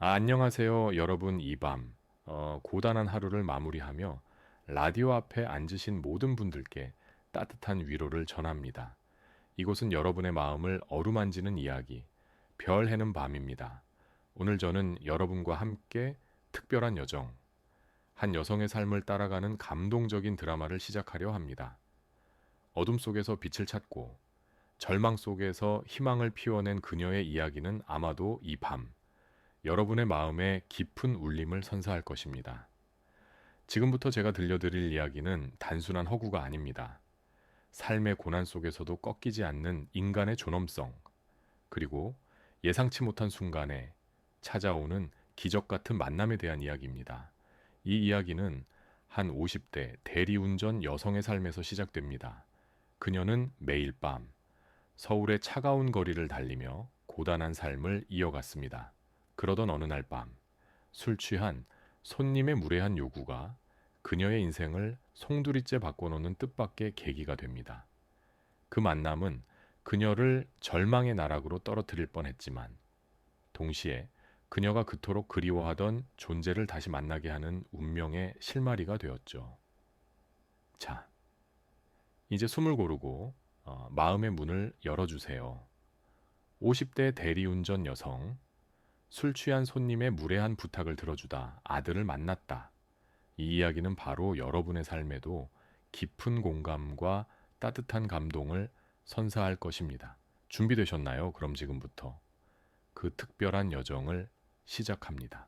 안녕하세요, 여러분. 이 밤, 고단한 하루를 마무리하며 라디오 앞에 앉으신 모든 분들께 따뜻한 위로를 전합니다. 이곳은 여러분의 마음을 어루만지는 이야기, 별 해는 밤입니다. 오늘 저는 여러분과 함께 특별한 여정, 한 여성의 삶을 따라가는 감동적인 드라마를 시작하려 합니다. 어둠 속에서 빛을 찾고 절망 속에서 희망을 피워낸 그녀의 이야기는 아마도 이 밤, 여러분의 마음에 깊은 울림을 선사할 것입니다. 지금부터 제가 들려드릴 이야기는 단순한 허구가 아닙니다. 삶의 고난 속에서도 꺾이지 않는 인간의 존엄성, 그리고 예상치 못한 순간에 찾아오는 기적 같은 만남에 대한 이야기입니다. 이 이야기는 한 50대 대리운전 여성의 삶에서 시작됩니다. 그녀는 매일 밤 서울의 차가운 거리를 달리며 고단한 삶을 이어갔습니다. 그러던 어느 날 밤, 술 취한 손님의 무례한 요구가 그녀의 인생을 송두리째 바꿔놓는 뜻밖의 계기가 됩니다. 그 만남은 그녀를 절망의 나락으로 떨어뜨릴 뻔했지만, 동시에 그녀가 그토록 그리워하던 존재를 다시 만나게 하는 운명의 실마리가 되었죠. 자, 이제 숨을 고르고 마음의 문을 열어주세요. 50대 대리운전 여성, 술 취한 손님의 무례한 부탁을 들어주다 아들을 만났다. 이 이야기는 바로 여러분의 삶에도 깊은 공감과 따뜻한 감동을 선사할 것입니다. 준비되셨나요? 그럼 지금부터 그 특별한 여정을 시작합니다.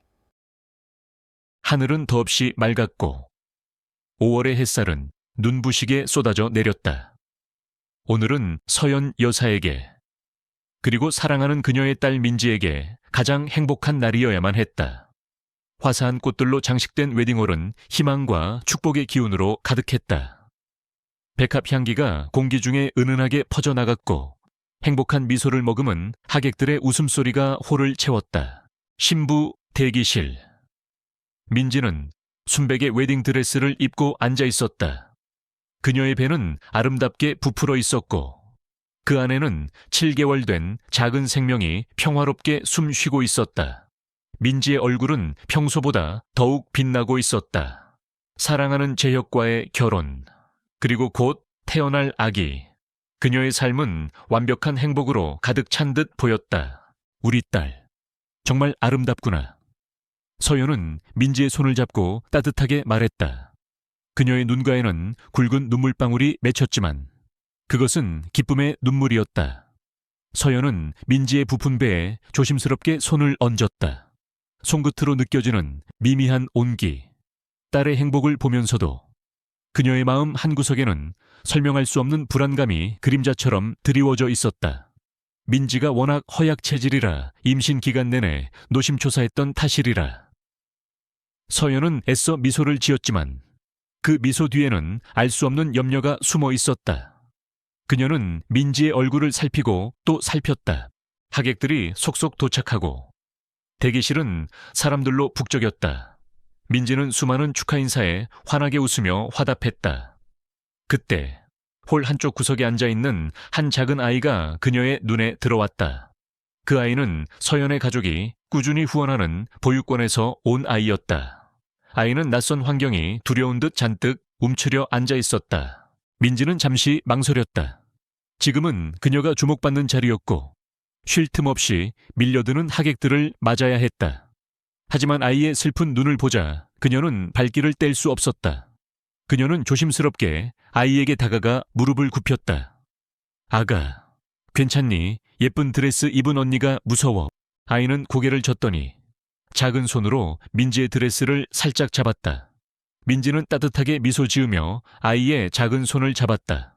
하늘은 더없이 맑았고 5월의 햇살은 눈부시게 쏟아져 내렸다. 오늘은 서연 여사에게, 그리고 사랑하는 그녀의 딸 민지에게 가장 행복한 날이어야만 했다. 화사한 꽃들로 장식된 웨딩홀은 희망과 축복의 기운으로 가득했다. 백합 향기가 공기 중에 은은하게 퍼져나갔고, 행복한 미소를 머금은 하객들의 웃음소리가 홀을 채웠다. 신부 대기실. 민지는 순백의 웨딩드레스를 입고 앉아 있었다. 그녀의 배는 아름답게 부풀어 있었고, 그 안에는 7개월 된 작은 생명이 평화롭게 숨 쉬고 있었다. 민지의 얼굴은 평소보다 더욱 빛나고 있었다. 사랑하는 재혁과의 결혼, 그리고 곧 태어날 아기. 그녀의 삶은 완벽한 행복으로 가득 찬 듯 보였다. 우리 딸, 정말 아름답구나. 서연은 민지의 손을 잡고 따뜻하게 말했다. 그녀의 눈가에는 굵은 눈물방울이 맺혔지만 그것은 기쁨의 눈물이었다. 서연은 민지의 부푼 배에 조심스럽게 손을 얹었다. 손끝으로 느껴지는 미미한 온기. 딸의 행복을 보면서도 그녀의 마음 한구석에는 설명할 수 없는 불안감이 그림자처럼 드리워져 있었다. 민지가 워낙 허약 체질이라 임신 기간 내내 노심초사했던 탓이리라. 서연은 애써 미소를 지었지만 그 미소 뒤에는 알 수 없는 염려가 숨어 있었다. 그녀는 민지의 얼굴을 살피고 또 살폈다. 하객들이 속속 도착하고 대기실은 사람들로 북적였다. 민지는 수많은 축하 인사에 환하게 웃으며 화답했다. 그때 홀 한쪽 구석에 앉아있는 한 작은 아이가 그녀의 눈에 들어왔다. 그 아이는 서연의 가족이 꾸준히 후원하는 보육원에서 온 아이였다. 아이는 낯선 환경이 두려운 듯 잔뜩 움츠려 앉아 있었다. 민지는 잠시 망설였다. 지금은 그녀가 주목받는 자리였고 쉴 틈 없이 밀려드는 하객들을 맞아야 했다. 하지만 아이의 슬픈 눈을 보자 그녀는 발길을 뗄 수 없었다. 그녀는 조심스럽게 아이에게 다가가 무릎을 굽혔다. 아가, 괜찮니? 예쁜 드레스 입은 언니가 무서워. 아이는 고개를 젓더니 작은 손으로 민지의 드레스를 살짝 잡았다. 민지는 따뜻하게 미소 지으며 아이의 작은 손을 잡았다.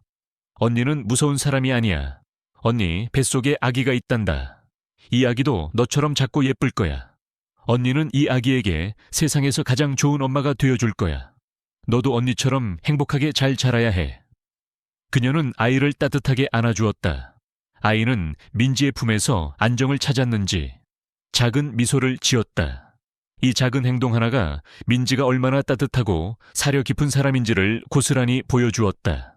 언니는 무서운 사람이 아니야. 언니 뱃속에 아기가 있단다. 이 아기도 너처럼 작고 예쁠 거야. 언니는 이 아기에게 세상에서 가장 좋은 엄마가 되어줄 거야. 너도 언니처럼 행복하게 잘 자라야 해. 그녀는 아이를 따뜻하게 안아주었다. 아이는 민지의 품에서 안정을 찾았는지 작은 미소를 지었다. 이 작은 행동 하나가 민지가 얼마나 따뜻하고 사려 깊은 사람인지를 고스란히 보여주었다.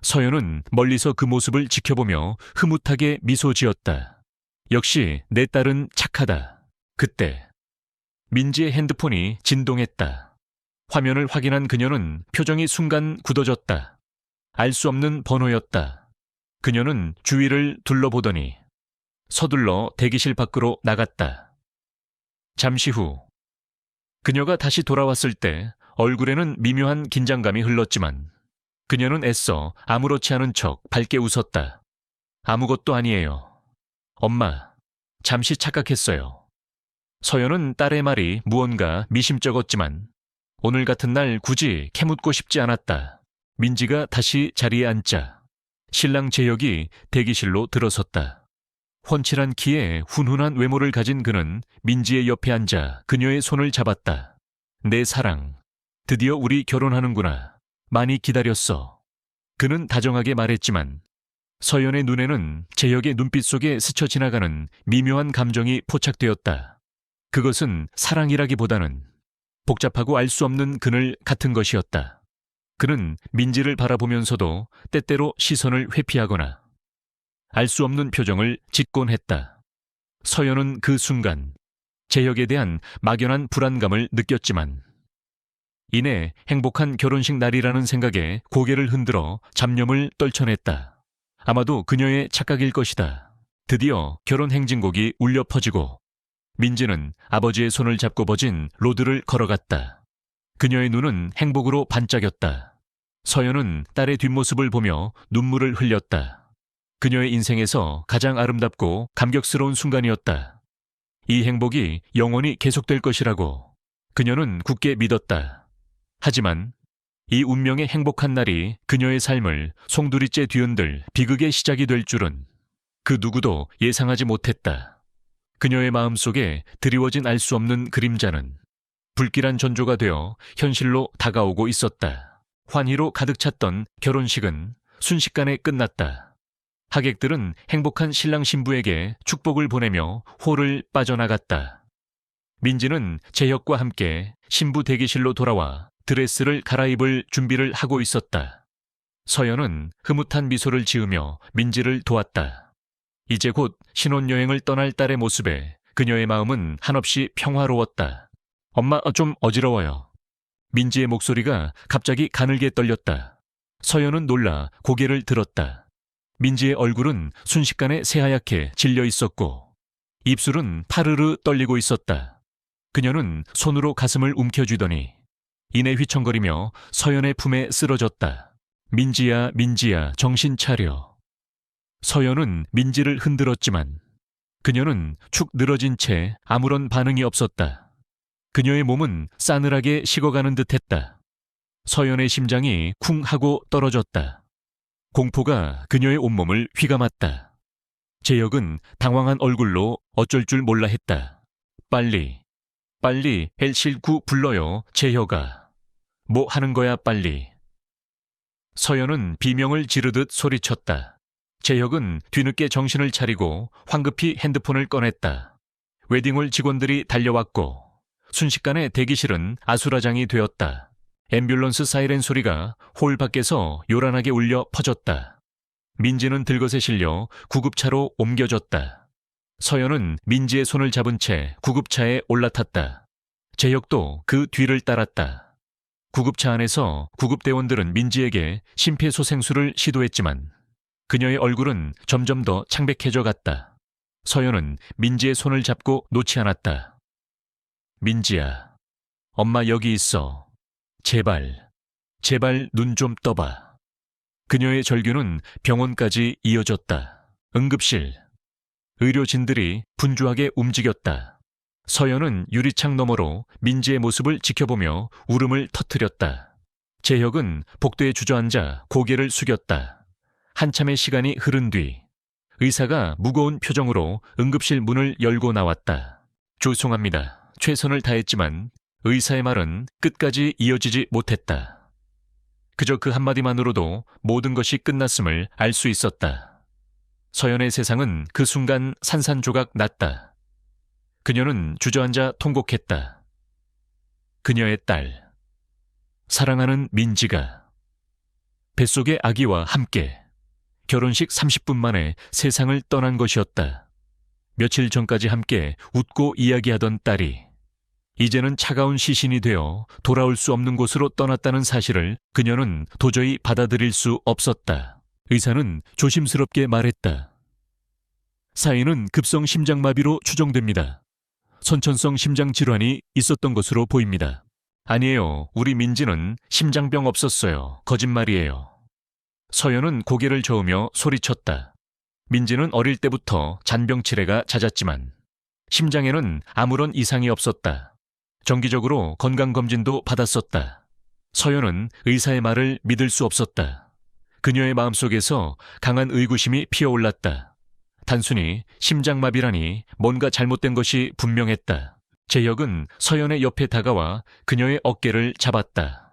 서연은 멀리서 그 모습을 지켜보며 흐뭇하게 미소 지었다. 역시 내 딸은 착하다. 그때 민지의 핸드폰이 진동했다. 화면을 확인한 그녀는 표정이 순간 굳어졌다. 알 수 없는 번호였다. 그녀는 주위를 둘러보더니 서둘러 대기실 밖으로 나갔다. 잠시 후 그녀가 다시 돌아왔을 때 얼굴에는 미묘한 긴장감이 흘렀지만 그녀는 애써 아무렇지 않은 척 밝게 웃었다. 아무것도 아니에요. 엄마, 잠시 착각했어요. 서연은 딸의 말이 무언가 미심쩍었지만 오늘 같은 날 굳이 캐묻고 싶지 않았다. 민지가 다시 자리에 앉자 신랑 재혁이 대기실로 들어섰다. 훤칠한 키에 훈훈한 외모를 가진 그는 민지의 옆에 앉아 그녀의 손을 잡았다. 내 사랑, 드디어 우리 결혼하는구나. 많이 기다렸어. 그는 다정하게 말했지만 서연의 눈에는 재혁의 눈빛 속에 스쳐 지나가는 미묘한 감정이 포착되었다. 그것은 사랑이라기보다는 복잡하고 알 수 없는 그늘 같은 것이었다. 그는 민지를 바라보면서도 때때로 시선을 회피하거나 알 수 없는 표정을 짓곤 했다. 서연은 그 순간 재혁에 대한 막연한 불안감을 느꼈지만 이내 행복한 결혼식 날이라는 생각에 고개를 흔들어 잡념을 떨쳐냈다. 아마도 그녀의 착각일 것이다. 드디어 결혼 행진곡이 울려 퍼지고 민지는 아버지의 손을 잡고 버진 로드를 걸어갔다. 그녀의 눈은 행복으로 반짝였다. 서연은 딸의 뒷모습을 보며 눈물을 흘렸다. 그녀의 인생에서 가장 아름답고 감격스러운 순간이었다. 이 행복이 영원히 계속될 것이라고 그녀는 굳게 믿었다. 하지만 이 운명의 행복한 날이 그녀의 삶을 송두리째 뒤흔들 비극의 시작이 될 줄은 그 누구도 예상하지 못했다. 그녀의 마음속에 드리워진 알 수 없는 그림자는 불길한 전조가 되어 현실로 다가오고 있었다. 환희로 가득 찼던 결혼식은 순식간에 끝났다. 하객들은 행복한 신랑 신부에게 축복을 보내며 홀을 빠져나갔다. 민지는 재혁과 함께 신부 대기실로 돌아와 드레스를 갈아입을 준비를 하고 있었다. 서연은 흐뭇한 미소를 지으며 민지를 도왔다. 이제 곧 신혼여행을 떠날 딸의 모습에 그녀의 마음은 한없이 평화로웠다. 엄마, 좀 어지러워요. 민지의 목소리가 갑자기 가늘게 떨렸다. 서연은 놀라 고개를 들었다. 민지의 얼굴은 순식간에 새하얗게 질려 있었고 입술은 파르르 떨리고 있었다. 그녀는 손으로 가슴을 움켜쥐더니 이내 휘청거리며 서연의 품에 쓰러졌다. 민지야, 민지야, 정신 차려. 서연은 민지를 흔들었지만 그녀는 축 늘어진 채 아무런 반응이 없었다. 그녀의 몸은 싸늘하게 식어가는 듯했다. 서연의 심장이 쿵 하고 떨어졌다. 공포가 그녀의 온몸을 휘감았다. 재혁은 당황한 얼굴로 어쩔 줄 몰라 했다. 빨리 119 불러요, 재혁아. 뭐 하는 거야, 빨리. 서연은 비명을 지르듯 소리쳤다. 재혁은 뒤늦게 정신을 차리고 황급히 핸드폰을 꺼냈다. 웨딩홀 직원들이 달려왔고 순식간에 대기실은 아수라장이 되었다. 앰뷸런스 사이렌 소리가 홀 밖에서 요란하게 울려 퍼졌다. 민지는 들것에 실려 구급차로 옮겨졌다. 서연은 민지의 손을 잡은 채 구급차에 올라탔다. 재혁도 그 뒤를 따랐다. 구급차 안에서 구급대원들은 민지에게 심폐소생술을 시도했지만 그녀의 얼굴은 점점 더 창백해져 갔다. 서연은 민지의 손을 잡고 놓지 않았다. 민지야, 엄마 여기 있어. 제발 눈 좀 떠봐. 그녀의 절규는 병원까지 이어졌다. 응급실. 의료진들이 분주하게 움직였다. 서연은 유리창 너머로 민지의 모습을 지켜보며 울음을 터뜨렸다. 재혁은 복도에 주저앉아 고개를 숙였다. 한참의 시간이 흐른 뒤 의사가 무거운 표정으로 응급실 문을 열고 나왔다. 죄송합니다. 최선을 다했지만 의사의 말은 끝까지 이어지지 못했다. 그저 그 한마디만으로도 모든 것이 끝났음을 알 수 있었다. 서연의 세상은 그 순간 산산조각 났다. 그녀는 주저앉아 통곡했다. 그녀의 딸, 사랑하는 민지가 뱃속의 아기와 함께 결혼식 30분 만에 세상을 떠난 것이었다. 며칠 전까지 함께 웃고 이야기하던 딸이 이제는 차가운 시신이 되어 돌아올 수 없는 곳으로 떠났다는 사실을 그녀는 도저히 받아들일 수 없었다. 의사는 조심스럽게 말했다. 사인은 급성 심장마비로 추정됩니다. 선천성 심장질환이 있었던 것으로 보입니다. 아니에요. 우리 민지는 심장병 없었어요. 거짓말이에요. 서연은 고개를 저으며 소리쳤다. 민지는 어릴 때부터 잔병 치레가 잦았지만 심장에는 아무런 이상이 없었다. 정기적으로 건강검진도 받았었다. 서연은 의사의 말을 믿을 수 없었다. 그녀의 마음속에서 강한 의구심이 피어올랐다. 단순히 심장마비라니 뭔가 잘못된 것이 분명했다. 재혁은 서연의 옆에 다가와 그녀의 어깨를 잡았다.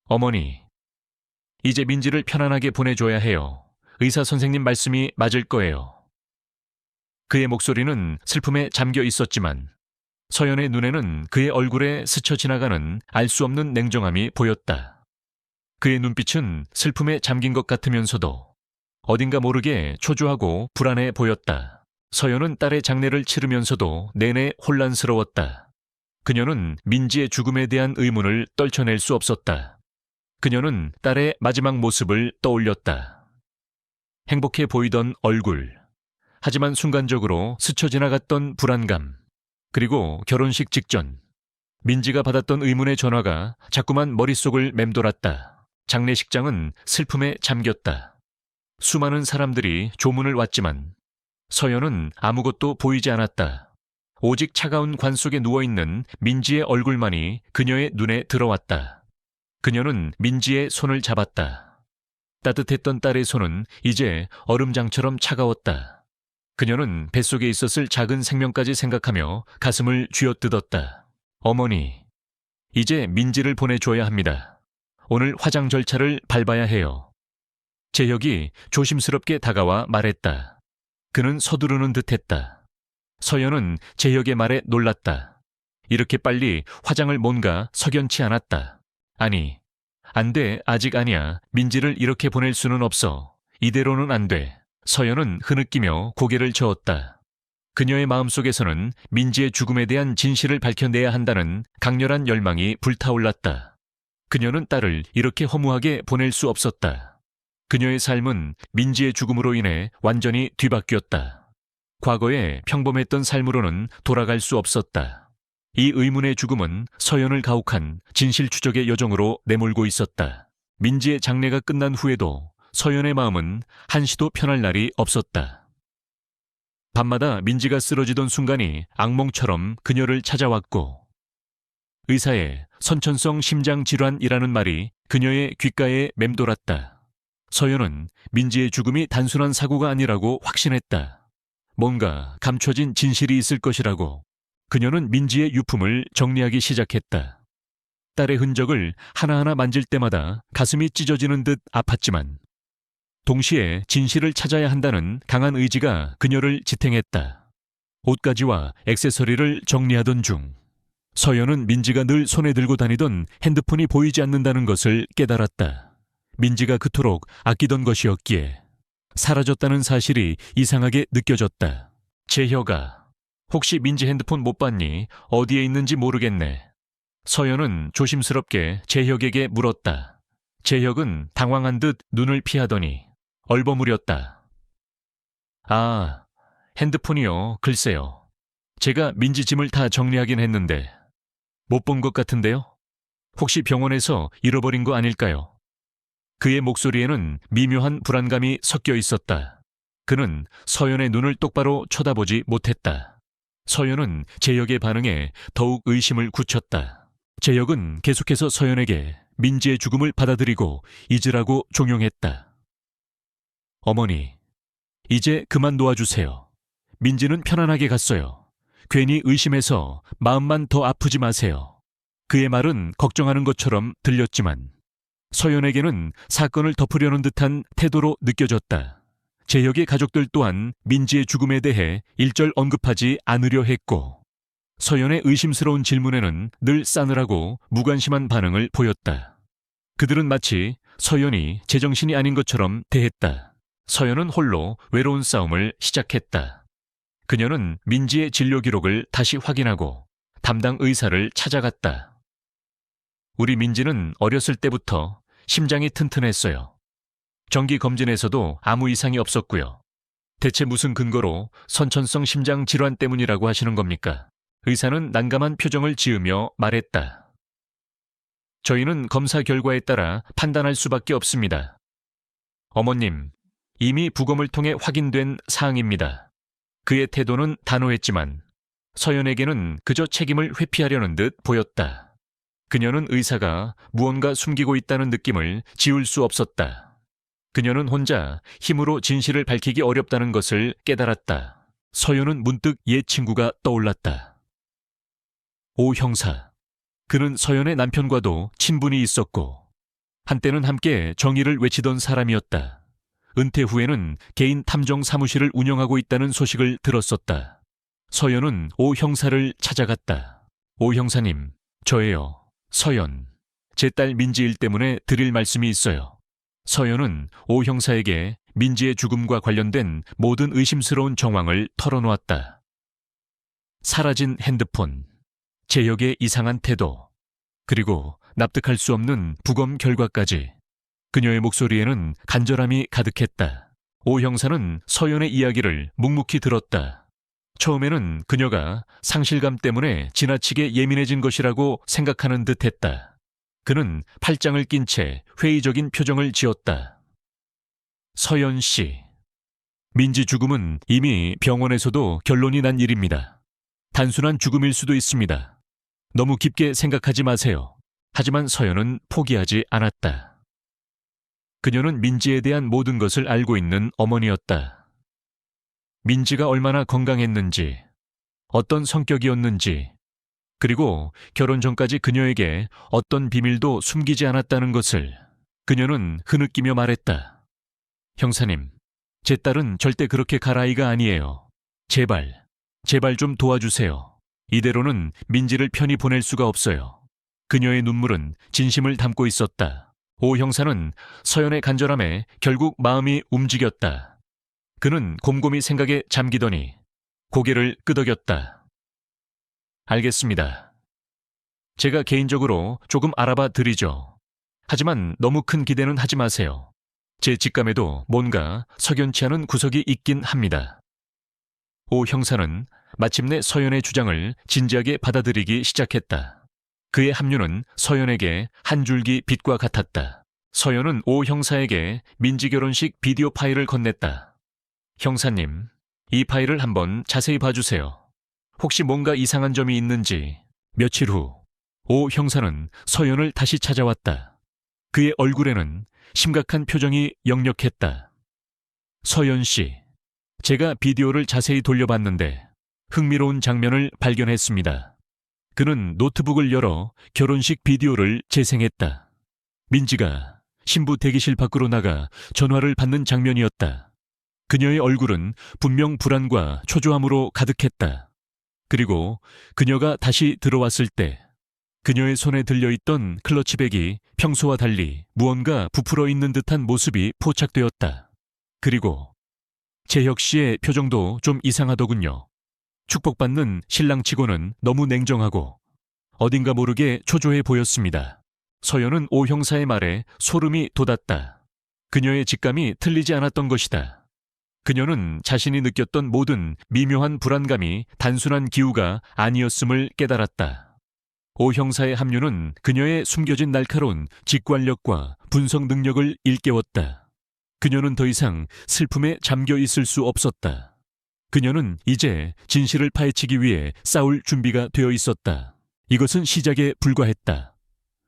어머니, 이제 민지를 편안하게 보내줘야 해요. 의사 선생님 말씀이 맞을 거예요. 그의 목소리는 슬픔에 잠겨 있었지만 서연의 눈에는 그의 얼굴에 스쳐 지나가는 알 수 없는 냉정함이 보였다. 그의 눈빛은 슬픔에 잠긴 것 같으면서도 어딘가 모르게 초조하고 불안해 보였다. 서연은 딸의 장례를 치르면서도 내내 혼란스러웠다. 그녀는 민지의 죽음에 대한 의문을 떨쳐낼 수 없었다. 그녀는 딸의 마지막 모습을 떠올렸다. 행복해 보이던 얼굴, 하지만 순간적으로 스쳐 지나갔던 불안감, 그리고 결혼식 직전 민지가 받았던 의문의 전화가 자꾸만 머릿속을 맴돌았다. 장례식장은 슬픔에 잠겼다. 수많은 사람들이 조문을 왔지만 서연은 아무것도 보이지 않았다. 오직 차가운 관 속에 누워있는 민지의 얼굴만이 그녀의 눈에 들어왔다. 그녀는 민지의 손을 잡았다. 따뜻했던 딸의 손은 이제 얼음장처럼 차가웠다. 그녀는 뱃속에 있었을 작은 생명까지 생각하며 가슴을 쥐어뜯었다. 어머니, 이제 민지를 보내줘야 합니다. 오늘 화장 절차를 밟아야 해요. 재혁이 조심스럽게 다가와 말했다. 그는 서두르는 듯했다. 서연은 재혁의 말에 놀랐다. 이렇게 빨리 화장을 뭔가 석연치 않았다. 아니, 안 돼, 아직 아니야. 민지를 이렇게 보낼 수는 없어. 이대로는 안 돼. 서연은 흐느끼며 고개를 저었다. 그녀의 마음속에서는 민지의 죽음에 대한 진실을 밝혀내야 한다는 강렬한 열망이 불타올랐다. 그녀는 딸을 이렇게 허무하게 보낼 수 없었다. 그녀의 삶은 민지의 죽음으로 인해 완전히 뒤바뀌었다. 과거의 평범했던 삶으로는 돌아갈 수 없었다. 이 의문의 죽음은 서연을 가혹한 진실 추적의 여정으로 내몰고 있었다. 민지의 장례가 끝난 후에도 서연의 마음은 한시도 편할 날이 없었다. 밤마다 민지가 쓰러지던 순간이 악몽처럼 그녀를 찾아왔고 의사의 선천성 심장질환이라는 말이 그녀의 귓가에 맴돌았다. 서연은 민지의 죽음이 단순한 사고가 아니라고 확신했다. 뭔가 감춰진 진실이 있을 것이라고 그녀는 민지의 유품을 정리하기 시작했다. 딸의 흔적을 하나하나 만질 때마다 가슴이 찢어지는 듯 아팠지만 동시에 진실을 찾아야 한다는 강한 의지가 그녀를 지탱했다. 옷가지와 액세서리를 정리하던 중 서연은 민지가 늘 손에 들고 다니던 핸드폰이 보이지 않는다는 것을 깨달았다. 민지가 그토록 아끼던 것이었기에 사라졌다는 사실이 이상하게 느껴졌다. 재혁아, 혹시 민지 핸드폰 못 봤니? 어디에 있는지 모르겠네. 서연은 조심스럽게 재혁에게 물었다. 재혁은 당황한 듯 눈을 피하더니 얼버무렸다. 아, 핸드폰이요. 글쎄요. 제가 민지 짐을 다 정리하긴 했는데 못 본 것 같은데요? 혹시 병원에서 잃어버린 거 아닐까요? 그의 목소리에는 미묘한 불안감이 섞여 있었다. 그는 서연의 눈을 똑바로 쳐다보지 못했다. 서연은 재혁의 반응에 더욱 의심을 굳혔다. 재혁은 계속해서 서연에게 민지의 죽음을 받아들이고 잊으라고 종용했다. 어머니, 이제 그만 놓아주세요. 민지는 편안하게 갔어요. 괜히 의심해서 마음만 더 아프지 마세요. 그의 말은 걱정하는 것처럼 들렸지만 서연에게는 사건을 덮으려는 듯한 태도로 느껴졌다. 재혁의 가족들 또한 민지의 죽음에 대해 일절 언급하지 않으려 했고 서연의 의심스러운 질문에는 늘 싸늘하고 무관심한 반응을 보였다. 그들은 마치 서연이 제정신이 아닌 것처럼 대했다. 서연은 홀로 외로운 싸움을 시작했다. 그녀는 민지의 진료 기록을 다시 확인하고 담당 의사를 찾아갔다. 우리 민지는 어렸을 때부터 심장이 튼튼했어요. 정기 검진에서도 아무 이상이 없었고요. 대체 무슨 근거로 선천성 심장 질환 때문이라고 하시는 겁니까? 의사는 난감한 표정을 지으며 말했다. 저희는 검사 결과에 따라 판단할 수밖에 없습니다. 어머님, 이미 부검을 통해 확인된 사항입니다. 그의 태도는 단호했지만 서연에게는 그저 책임을 회피하려는 듯 보였다. 그녀는 의사가 무언가 숨기고 있다는 느낌을 지울 수 없었다. 그녀는 혼자 힘으로 진실을 밝히기 어렵다는 것을 깨달았다. 서연은 문득 옛 친구가 떠올랐다. 오 형사. 그는 서연의 남편과도 친분이 있었고 한때는 함께 정의를 외치던 사람이었다. 은퇴 후에는 개인 탐정 사무실을 운영하고 있다는 소식을 들었었다. 서연은 오 형사를 찾아갔다. 오 형사님, 저예요. 서연. 제 딸 민지 일 때문에 드릴 말씀이 있어요. 서연은 오 형사에게 민지의 죽음과 관련된 모든 의심스러운 정황을 털어놓았다. 사라진 핸드폰, 제역의 이상한 태도, 그리고 납득할 수 없는 부검 결과까지. 그녀의 목소리에는 간절함이 가득했다. 오 형사는 서연의 이야기를 묵묵히 들었다. 처음에는 그녀가 상실감 때문에 지나치게 예민해진 것이라고 생각하는 듯했다. 그는 팔짱을 낀 채 회의적인 표정을 지었다. 서연 씨. 민지 죽음은 이미 병원에서도 결론이 난 일입니다. 단순한 죽음일 수도 있습니다. 너무 깊게 생각하지 마세요. 하지만 서연은 포기하지 않았다. 그녀는 민지에 대한 모든 것을 알고 있는 어머니였다. 민지가 얼마나 건강했는지, 어떤 성격이었는지, 그리고 결혼 전까지 그녀에게 어떤 비밀도 숨기지 않았다는 것을 그녀는 흐느끼며 말했다. 형사님, 제 딸은 절대 그렇게 갈 아이가 아니에요. 제발 좀 도와주세요. 이대로는 민지를 편히 보낼 수가 없어요. 그녀의 눈물은 진심을 담고 있었다. 오 형사는 서연의 간절함에 결국 마음이 움직였다. 그는 곰곰이 생각에 잠기더니 고개를 끄덕였다. 알겠습니다. 제가 개인적으로 조금 알아봐 드리죠. 하지만 너무 큰 기대는 하지 마세요. 제 직감에도 뭔가 석연치 않은 구석이 있긴 합니다. 오 형사는 마침내 서연의 주장을 진지하게 받아들이기 시작했다. 그의 합류는 서연에게 한 줄기 빛과 같았다. 서연은 오 형사에게 민지 결혼식 비디오 파일을 건넸다. 형사님, 이 파일을 한번 자세히 봐주세요. 혹시 뭔가 이상한 점이 있는지. 며칠 후, 오 형사는 서연을 다시 찾아왔다. 그의 얼굴에는 심각한 표정이 역력했다. 서연 씨, 제가 비디오를 자세히 돌려봤는데 흥미로운 장면을 발견했습니다. 그는 노트북을 열어 결혼식 비디오를 재생했다. 민지가 신부 대기실 밖으로 나가 전화를 받는 장면이었다. 그녀의 얼굴은 분명 불안과 초조함으로 가득했다. 그리고 그녀가 다시 들어왔을 때 그녀의 손에 들려있던 클러치백이 평소와 달리 무언가 부풀어 있는 듯한 모습이 포착되었다. 그리고 재혁 씨의 표정도 좀 이상하더군요. 축복받는 신랑치고는 너무 냉정하고 어딘가 모르게 초조해 보였습니다. 서연은 오 형사의 말에 소름이 돋았다. 그녀의 직감이 틀리지 않았던 것이다. 그녀는 자신이 느꼈던 모든 미묘한 불안감이 단순한 기우가 아니었음을 깨달았다. 오 형사의 합류는 그녀의 숨겨진 날카로운 직관력과 분석 능력을 일깨웠다. 그녀는 더 이상 슬픔에 잠겨 있을 수 없었다. 그녀는 이제 진실을 파헤치기 위해 싸울 준비가 되어 있었다. 이것은 시작에 불과했다.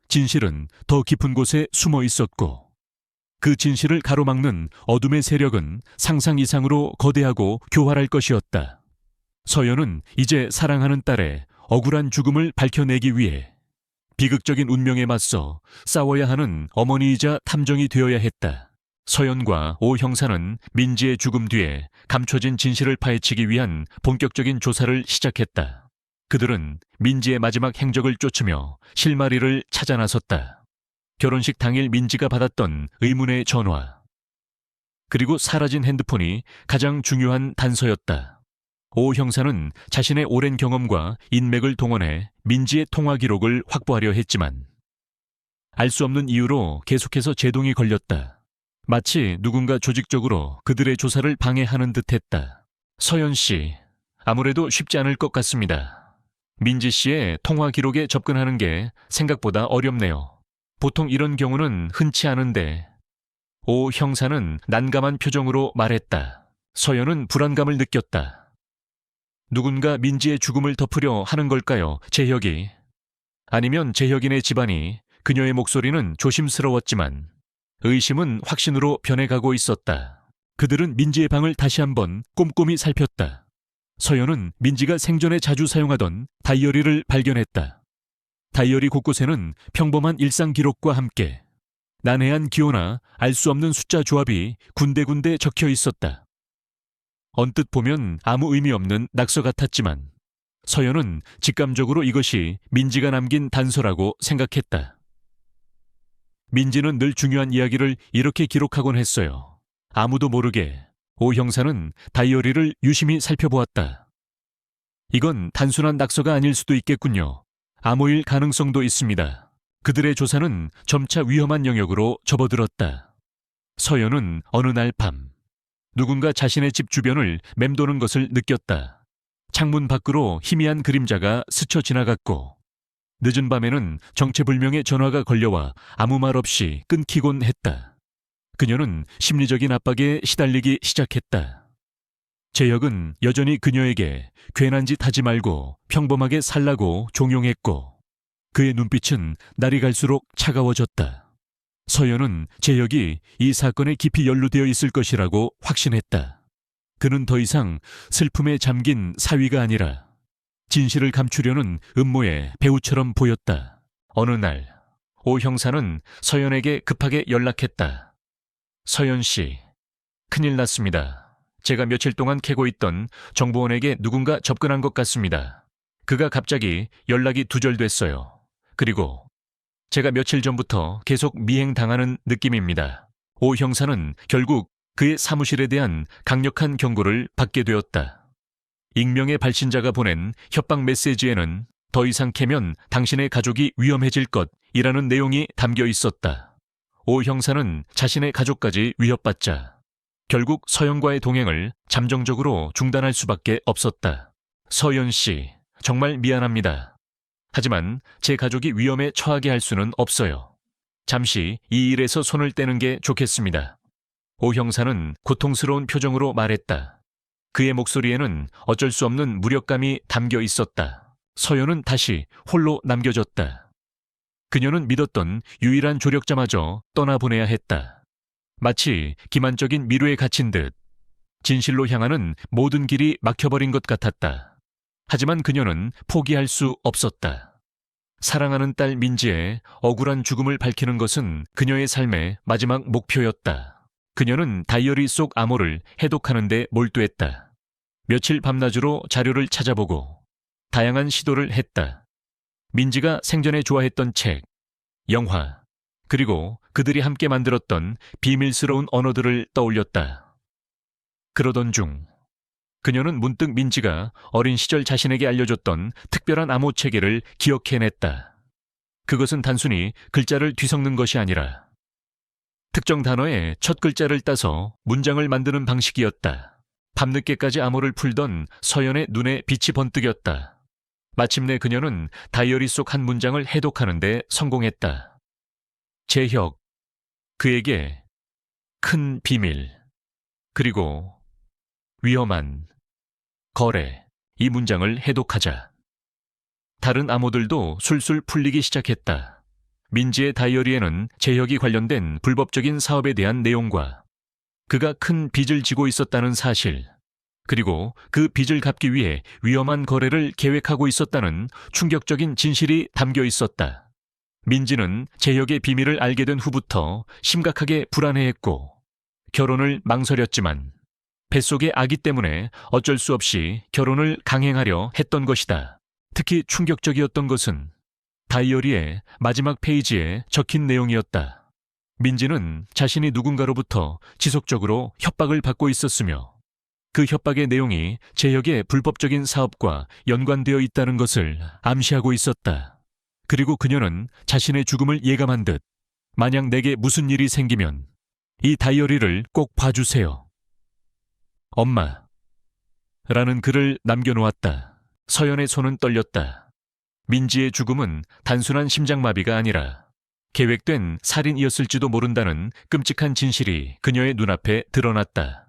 진실은 더 깊은 곳에 숨어 있었고 그 진실을 가로막는 어둠의 세력은 상상 이상으로 거대하고 교활할 것이었다. 서연은 이제 사랑하는 딸의 억울한 죽음을 밝혀내기 위해 비극적인 운명에 맞서 싸워야 하는 어머니이자 탐정이 되어야 했다. 서연과 오 형사는 민지의 죽음 뒤에 감춰진 진실을 파헤치기 위한 본격적인 조사를 시작했다. 그들은 민지의 마지막 행적을 쫓으며 실마리를 찾아 나섰다. 결혼식 당일 민지가 받았던 의문의 전화, 그리고 사라진 핸드폰이 가장 중요한 단서였다. 오 형사는 자신의 오랜 경험과 인맥을 동원해 민지의 통화 기록을 확보하려 했지만 알 수 없는 이유로 계속해서 제동이 걸렸다. 마치 누군가 조직적으로 그들의 조사를 방해하는 듯했다. 서연 씨, 아무래도 쉽지 않을 것 같습니다. 민지 씨의 통화 기록에 접근하는 게 생각보다 어렵네요. 보통 이런 경우는 흔치 않은데. 오 형사는 난감한 표정으로 말했다. 서연은 불안감을 느꼈다. 누군가 민지의 죽음을 덮으려 하는 걸까요, 재혁이? 아니면 재혁이네 집안이? 그녀의 목소리는 조심스러웠지만 의심은 확신으로 변해가고 있었다. 그들은 민지의 방을 다시 한번 꼼꼼히 살폈다. 서연은 민지가 생전에 자주 사용하던 다이어리를 발견했다. 다이어리 곳곳에는 평범한 일상 기록과 함께 난해한 기호나 알 수 없는 숫자 조합이 군데군데 적혀 있었다. 언뜻 보면 아무 의미 없는 낙서 같았지만 서연은 직감적으로 이것이 민지가 남긴 단서라고 생각했다. 민지는 늘 중요한 이야기를 이렇게 기록하곤 했어요. 아무도 모르게 오 형사는 다이어리를 유심히 살펴보았다. 이건 단순한 낙서가 아닐 수도 있겠군요. 암호일 가능성도 있습니다. 그들의 조사는 점차 위험한 영역으로 접어들었다. 서연은 어느 날 밤 누군가 자신의 집 주변을 맴도는 것을 느꼈다. 창문 밖으로 희미한 그림자가 스쳐 지나갔고 늦은 밤에는 정체불명의 전화가 걸려와 아무 말 없이 끊기곤 했다. 그녀는 심리적인 압박에 시달리기 시작했다. 재혁은 여전히 그녀에게 괜한 짓 하지 말고 평범하게 살라고 종용했고 그의 눈빛은 날이 갈수록 차가워졌다. 서연은 재혁이 이 사건에 깊이 연루되어 있을 것이라고 확신했다. 그는 더 이상 슬픔에 잠긴 사위가 아니라 진실을 감추려는 음모의 배우처럼 보였다. 어느 날 오 형사는 서연에게 급하게 연락했다. 서연 씨, 큰일 났습니다. 제가 며칠 동안 캐고 있던 정보원에게 누군가 접근한 것 같습니다. 그가 갑자기 연락이 두절됐어요. 그리고 제가 며칠 전부터 계속 미행당하는 느낌입니다. 오 형사는 결국 그의 사무실에 대한 강력한 경고를 받게 되었다. 익명의 발신자가 보낸 협박 메시지에는 더 이상 캐면 당신의 가족이 위험해질 것이라는 내용이 담겨 있었다. 오 형사는 자신의 가족까지 위협받자 결국 서연과의 동행을 잠정적으로 중단할 수밖에 없었다. 서연 씨, 정말 미안합니다. 하지만 제 가족이 위험에 처하게 할 수는 없어요. 잠시 이 일에서 손을 떼는 게 좋겠습니다. 오 형사는 고통스러운 표정으로 말했다. 그의 목소리에는 어쩔 수 없는 무력감이 담겨 있었다. 서연은 다시 홀로 남겨졌다. 그녀는 믿었던 유일한 조력자마저 떠나보내야 했다. 마치 기만적인 미루에 갇힌 듯 진실로 향하는 모든 길이 막혀버린 것 같았다. 하지만 그녀는 포기할 수 없었다. 사랑하는 딸 민지의 억울한 죽음을 밝히는 것은 그녀의 삶의 마지막 목표였다. 그녀는 다이어리 속 암호를 해독하는 데 몰두했다. 며칠 밤낮으로 자료를 찾아보고 다양한 시도를 했다. 민지가 생전에 좋아했던 책, 영화, 그리고 그들이 함께 만들었던 비밀스러운 언어들을 떠올렸다. 그러던 중 그녀는 문득 민지가 어린 시절 자신에게 알려줬던 특별한 암호 체계를 기억해냈다. 그것은 단순히 글자를 뒤섞는 것이 아니라 특정 단어의 첫 글자를 따서 문장을 만드는 방식이었다. 밤늦게까지 암호를 풀던 서연의 눈에 빛이 번뜩였다. 마침내 그녀는 다이어리 속 한 문장을 해독하는 데 성공했다. 재혁, 그에게 큰 비밀, 그리고 위험한 거래, 이 문장을 해독하자. 다른 암호들도 술술 풀리기 시작했다. 민지의 다이어리에는 재혁이 관련된 불법적인 사업에 대한 내용과 그가 큰 빚을 지고 있었다는 사실, 그리고 그 빚을 갚기 위해 위험한 거래를 계획하고 있었다는 충격적인 진실이 담겨 있었다. 민지는 재혁의 비밀을 알게 된 후부터 심각하게 불안해했고 결혼을 망설였지만 뱃속의 아기 때문에 어쩔 수 없이 결혼을 강행하려 했던 것이다. 특히 충격적이었던 것은 다이어리의 마지막 페이지에 적힌 내용이었다. 민지는 자신이 누군가로부터 지속적으로 협박을 받고 있었으며 그 협박의 내용이 재혁의 불법적인 사업과 연관되어 있다는 것을 암시하고 있었다. 그리고 그녀는 자신의 죽음을 예감한 듯 만약 내게 무슨 일이 생기면 이 다이어리를 꼭 봐주세요. 엄마. 라는 글을 남겨놓았다. 서연의 손은 떨렸다. 민지의 죽음은 단순한 심장마비가 아니라 계획된 살인이었을지도 모른다는 끔찍한 진실이 그녀의 눈앞에 드러났다.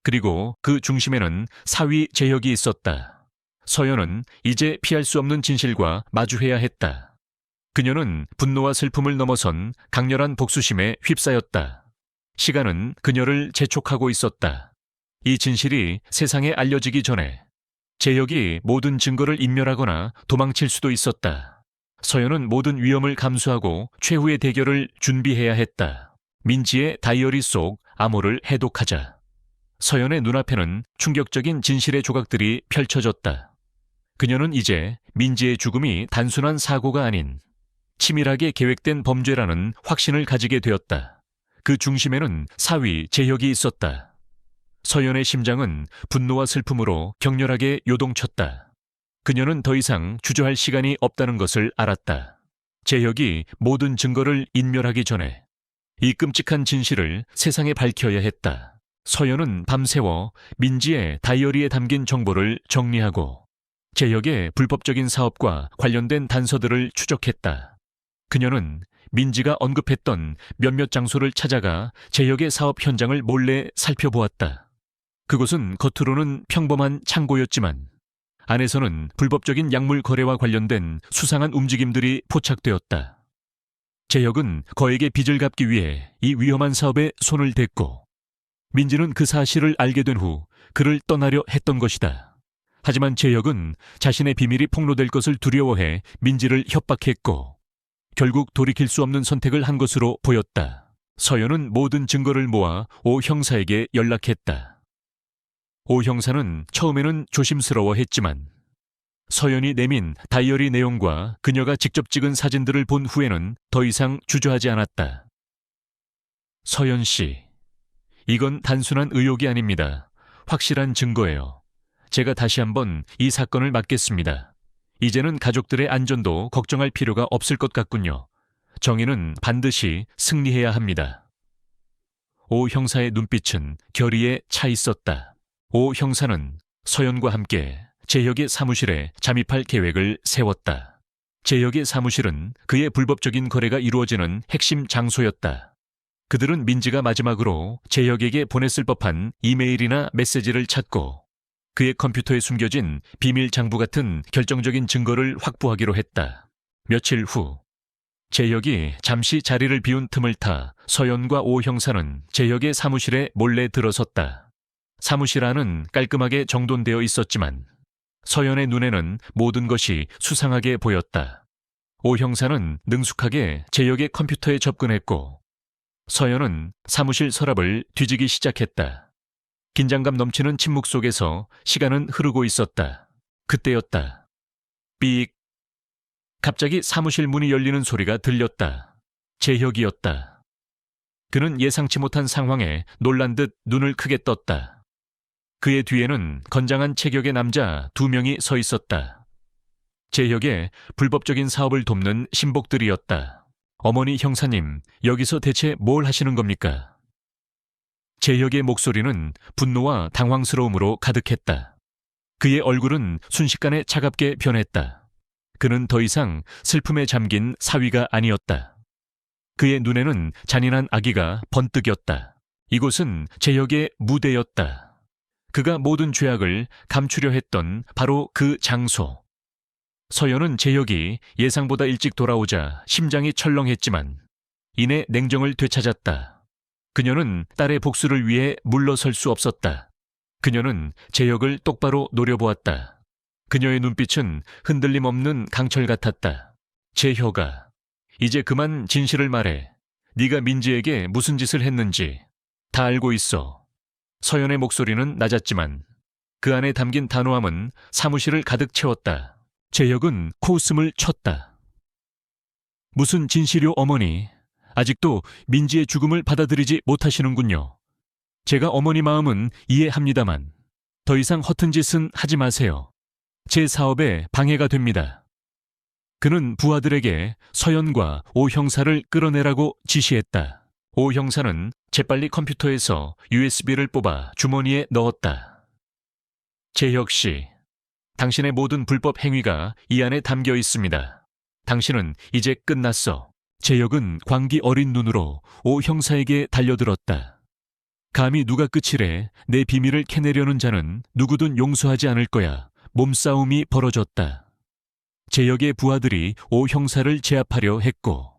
그리고 그 중심에는 사위 재혁이 있었다. 서연은 이제 피할 수 없는 진실과 마주해야 했다. 그녀는 분노와 슬픔을 넘어선 강렬한 복수심에 휩싸였다. 시간은 그녀를 재촉하고 있었다. 이 진실이 세상에 알려지기 전에 재혁이 모든 증거를 인멸하거나 도망칠 수도 있었다. 서연은 모든 위험을 감수하고 최후의 대결을 준비해야 했다. 민지의 다이어리 속 암호를 해독하자. 서연의 눈앞에는 충격적인 진실의 조각들이 펼쳐졌다. 그녀는 이제 민지의 죽음이 단순한 사고가 아닌 치밀하게 계획된 범죄라는 확신을 가지게 되었다. 그 중심에는 사위 재혁이 있었다. 서연의 심장은 분노와 슬픔으로 격렬하게 요동쳤다. 그녀는 더 이상 주저할 시간이 없다는 것을 알았다. 재혁이 모든 증거를 인멸하기 전에 이 끔찍한 진실을 세상에 밝혀야 했다. 서연은 밤새워 민지의 다이어리에 담긴 정보를 정리하고 재혁의 불법적인 사업과 관련된 단서들을 추적했다. 그녀는 민지가 언급했던 몇몇 장소를 찾아가 재혁의 사업 현장을 몰래 살펴보았다. 그곳은 겉으로는 평범한 창고였지만 안에서는 불법적인 약물 거래와 관련된 수상한 움직임들이 포착되었다. 재혁은 거액의 빚을 갚기 위해 이 위험한 사업에 손을 댔고 민지는 그 사실을 알게 된 후 그를 떠나려 했던 것이다. 하지만 재혁은 자신의 비밀이 폭로될 것을 두려워해 민지를 협박했고 결국 돌이킬 수 없는 선택을 한 것으로 보였다. 서연은 모든 증거를 모아 오 형사에게 연락했다. 오 형사는 처음에는 조심스러워했지만 서연이 내민 다이어리 내용과 그녀가 직접 찍은 사진들을 본 후에는 더 이상 주저하지 않았다. 서연 씨, 이건 단순한 의혹이 아닙니다. 확실한 증거예요. 제가 다시 한번 이 사건을 맡겠습니다. 이제는 가족들의 안전도 걱정할 필요가 없을 것 같군요. 정의는 반드시 승리해야 합니다. 오 형사의 눈빛은 결의에 차 있었다. 오 형사는 서연과 함께 재혁의 사무실에 잠입할 계획을 세웠다. 재혁의 사무실은 그의 불법적인 거래가 이루어지는 핵심 장소였다. 그들은 민지가 마지막으로 재혁에게 보냈을 법한 이메일이나 메시지를 찾고 그의 컴퓨터에 숨겨진 비밀 장부 같은 결정적인 증거를 확보하기로 했다. 며칠 후 재혁이 잠시 자리를 비운 틈을 타 서연과 오 형사는 재혁의 사무실에 몰래 들어섰다. 사무실 안은 깔끔하게 정돈되어 있었지만 서연의 눈에는 모든 것이 수상하게 보였다. 오 형사는 능숙하게 재혁의 컴퓨터에 접근했고 서연은 사무실 서랍을 뒤지기 시작했다. 긴장감 넘치는 침묵 속에서 시간은 흐르고 있었다. 그때였다. 삑. 갑자기 사무실 문이 열리는 소리가 들렸다. 재혁이었다. 그는 예상치 못한 상황에 놀란 듯 눈을 크게 떴다. 그의 뒤에는 건장한 체격의 남자 2명이 서 있었다. 재혁의 불법적인 사업을 돕는 신복들이었다. 어머니 형사님, 여기서 대체 뭘 하시는 겁니까? 재혁의 목소리는 분노와 당황스러움으로 가득했다. 그의 얼굴은 순식간에 차갑게 변했다. 그는 더 이상 슬픔에 잠긴 사위가 아니었다. 그의 눈에는 잔인한 악의가 번뜩였다. 이곳은 재혁의 무대였다. 그가 모든 죄악을 감추려 했던 바로 그 장소. 서연은 재혁이 예상보다 일찍 돌아오자 심장이 철렁했지만 이내 냉정을 되찾았다. 그녀는 딸의 복수를 위해 물러설 수 없었다. 그녀는 재혁을 똑바로 노려보았다. 그녀의 눈빛은 흔들림 없는 강철 같았다. 재혁아, 이제 그만 진실을 말해. 네가 민지에게 무슨 짓을 했는지 다 알고 있어. 서연의 목소리는 낮았지만 그 안에 담긴 단호함은 사무실을 가득 채웠다. 재혁은 코웃음을 쳤다. 무슨 진실이요, 어머니? 아직도 민지의 죽음을 받아들이지 못하시는군요. 제가 어머니 마음은 이해합니다만 더 이상 허튼 짓은 하지 마세요. 제 사업에 방해가 됩니다. 그는 부하들에게 서연과 오 형사를 끌어내라고 지시했다. 오 형사는 재빨리 컴퓨터에서 USB를 뽑아 주머니에 넣었다. 재혁 씨, 당신의 모든 불법 행위가 이 안에 담겨 있습니다. 당신은 이제 끝났어. 재혁은 광기 어린 눈으로 오 형사에게 달려들었다. 감히 누가 끝이래 내 비밀을 캐내려는 자는 누구든 용서하지 않을 거야. 몸싸움이 벌어졌다. 재혁의 부하들이 오 형사를 제압하려 했고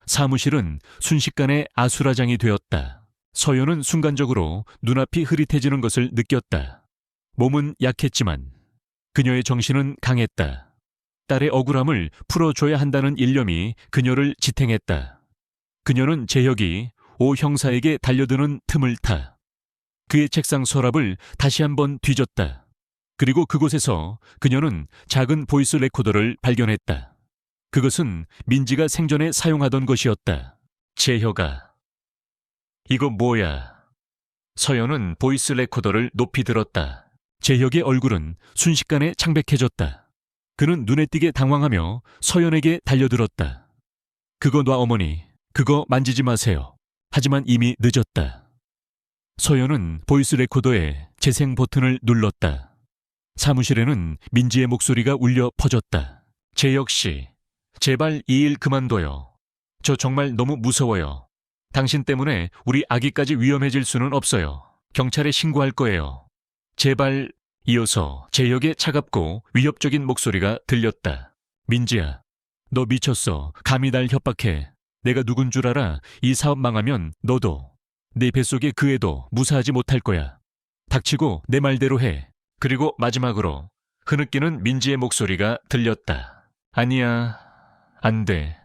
사무실은 순식간에 아수라장이 되었다. 서연은 순간적으로 눈앞이 흐릿해지는 것을 느꼈다. 몸은 약했지만 그녀의 정신은 강했다. 딸의 억울함을 풀어줘야 한다는 일념이 그녀를 지탱했다. 그녀는 재혁이 오 형사에게 달려드는 틈을 타 그의 책상 서랍을 다시 한번 뒤졌다. 그리고 그곳에서 그녀는 작은 보이스 레코더를 발견했다. 그것은 민지가 생전에 사용하던 것이었다. 재혁아, 이거 뭐야? 서연은 보이스 레코더를 높이 들었다. 재혁의 얼굴은 순식간에 창백해졌다. 그는 눈에 띄게 당황하며 서연에게 달려들었다. 그거 놔 어머니, 그거 만지지 마세요. 하지만 이미 늦었다. 서연은 보이스 레코더에 재생 버튼을 눌렀다. 사무실에는 민지의 목소리가 울려 퍼졌다. 재혁 씨, 제발 이 일 그만둬요. 저 정말 너무 무서워요. 당신 때문에 우리 아기까지 위험해질 수는 없어요. 경찰에 신고할 거예요. 제발. 이어서 재혁의 차갑고 위협적인 목소리가 들렸다. 민지야, 너 미쳤어. 감히 날 협박해. 내가 누군 줄 알아? 이 사업 망하면 너도, 내 뱃속의 그 애도 무사하지 못할 거야. 닥치고 내 말대로 해. 그리고 마지막으로 흐느끼는 민지의 목소리가 들렸다. 아니야, 안 돼.